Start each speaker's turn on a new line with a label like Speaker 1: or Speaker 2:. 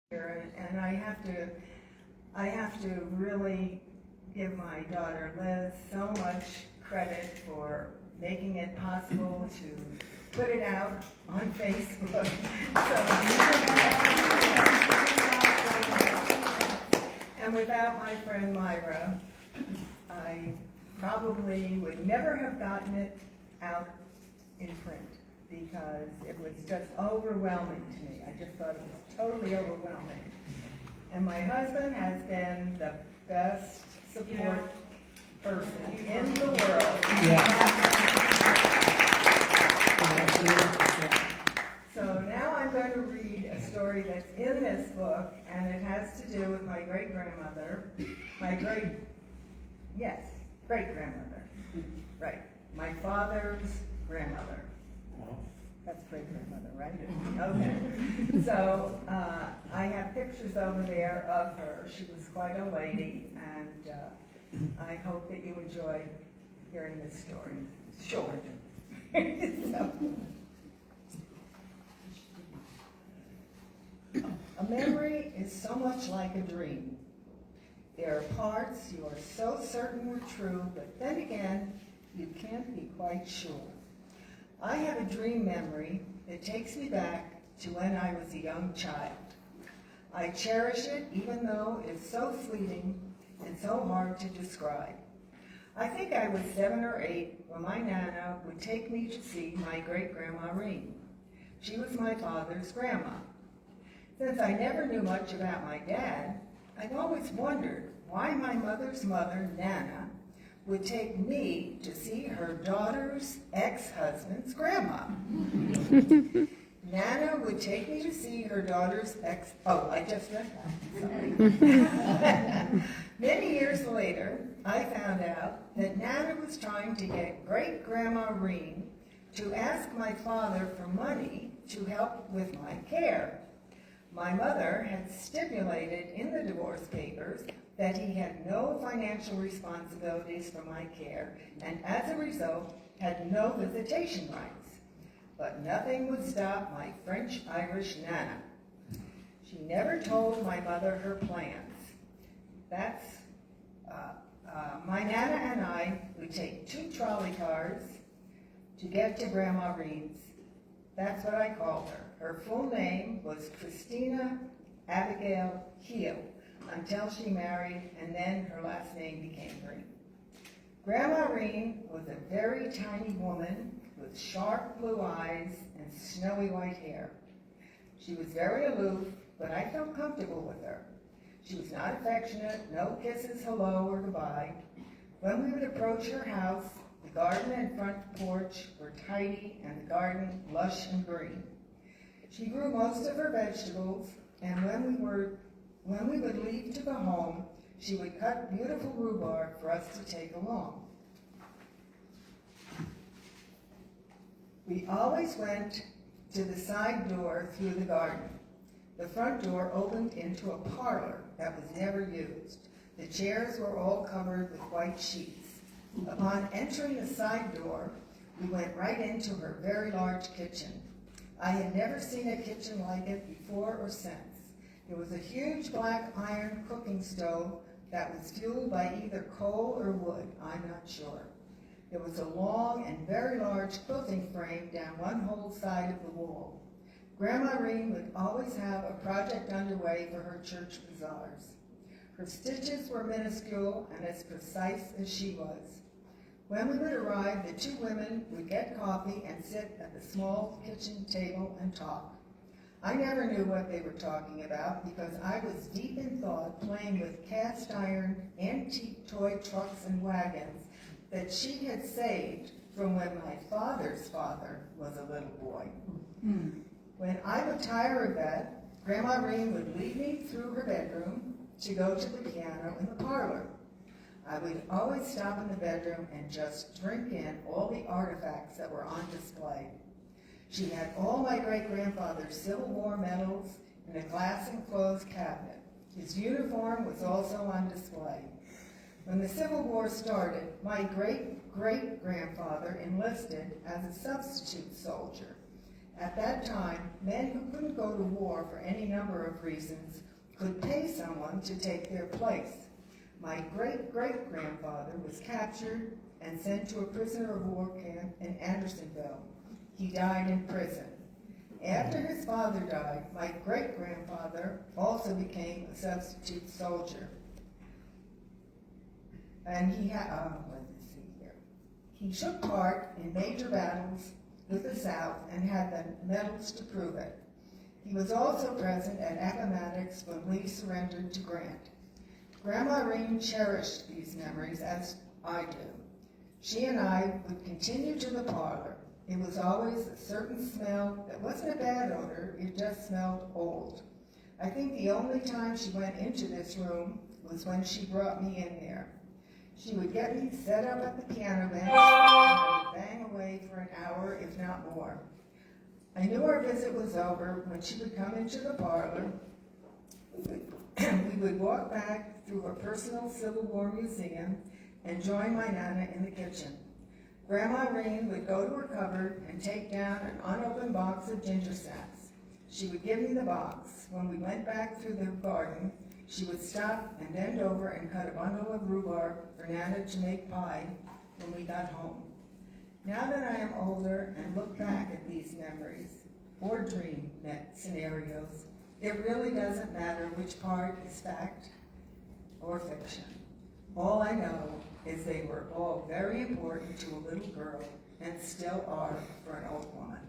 Speaker 1: And I have to really give my daughter Liz so much credit for making it possible to put it out on Facebook. And without my friend Myra, I probably would never have gotten it out in print because it was just overwhelming to me. I just thought it was totally overwhelming. And my husband has been the best support person in the world. So now I'm going to read a story that's in this book, and it has to do with my great-grandmother, great-grandmother, right, my father's grandmother. That's great-grandmother, right? Okay. So I have pictures over there of her. She was quite a lady, and I hope that you enjoy hearing this story. It's short. So, a memory is so much like a dream. There are parts you are so certain were true, but then again, you can't be quite sure. I have a dream memory that takes me back to when I was a young child. I cherish it even though it's so fleeting and so hard to describe. I think I was 7 or 8 when my Nana would take me to see my great-grandma Reen. She was my father's grandma. Since I never knew much about my dad, I've always wondered why my mother's mother, Nana, would take me to see her daughter's ex-husband's grandma. Nana would take me to see her daughter's I just read that, sorry. Many years later, I found out that Nana was trying to get great-grandma Reen to ask my father for money to help with my care. My mother had stipulated in the divorce papers that he had no financial responsibilities for my care, and as a result, had no visitation rights. But nothing would stop my French-Irish Nana. She never told my mother her plans. My Nana and I would take 2 trolley cars to get to Grandma Reen's. That's what I called her. Her full name was Christina Abigail Heel, until she married, and then her last name became Reen. Grandma Reen was a very tiny woman with sharp blue eyes and snowy white hair. She was very aloof, but I felt comfortable with her. She was not affectionate, no kisses, hello, or goodbye. When we would approach her house, the garden and front porch were tidy and the garden lush and green. She grew most of her vegetables, and when we would leave to go home, she would cut beautiful rhubarb for us to take along. We always went to the side door through the garden. The front door opened into a parlor that was never used. The chairs were all covered with white sheets. Upon entering the side door, we went right into her very large kitchen. I had never seen a kitchen like it before or since. It was a huge black iron cooking stove that was fueled by either coal or wood, I'm not sure. There was a long and very large quilting frame down one whole side of the wall. Grandma Reen would always have a project underway for her church bazaars. Her stitches were minuscule and as precise as she was. When we would arrive, the 2 women would get coffee and sit at the small kitchen table and talk. I never knew what they were talking about because I was deep in thought playing with cast iron antique toy trucks and wagons that she had saved from when my father's father was a little boy. When I would tire of that, Grandma Reen would lead me through her bedroom to go to the piano in the parlor. I would always stop in the bedroom and just drink in all the artifacts that were on display. She had all my great-grandfather's Civil War medals in a glass enclosed cabinet. His uniform was also on display. When the Civil War started, my great-great-grandfather enlisted as a substitute soldier. At that time, men who couldn't go to war for any number of reasons could pay someone to take their place. My great-great-grandfather was captured and sent to a prisoner of war camp in Andersonville. He died in prison. After his father died, my great-grandfather also became a substitute soldier. And he took part in major battles with the South and had the medals to prove it. He was also present at Appomattox when Lee surrendered to Grant. Grandma Reen cherished these memories, as I do. She and I would continue to the parlor. It was always a certain smell that wasn't a bad odor, it just smelled old. I think the only time she went into this room was when she brought me in there. She would get me set up at the piano bench and I would bang away for an hour, if not more. I knew our visit was over when she would come into the parlor. We would walk back through her personal Civil War museum and join my Nana in the kitchen. Grandma Reen would go to her cupboard and take down an unopened box of ginger snaps. She would give me the box. When we went back through the garden, she would stop and bend over and cut a bundle of rhubarb for Nana to make pie when we got home. Now that I am older and look back at these memories, or dream scenarios, it really doesn't matter which part is fact or fiction. All I know is they were all very important to a little girl and still are for an old woman.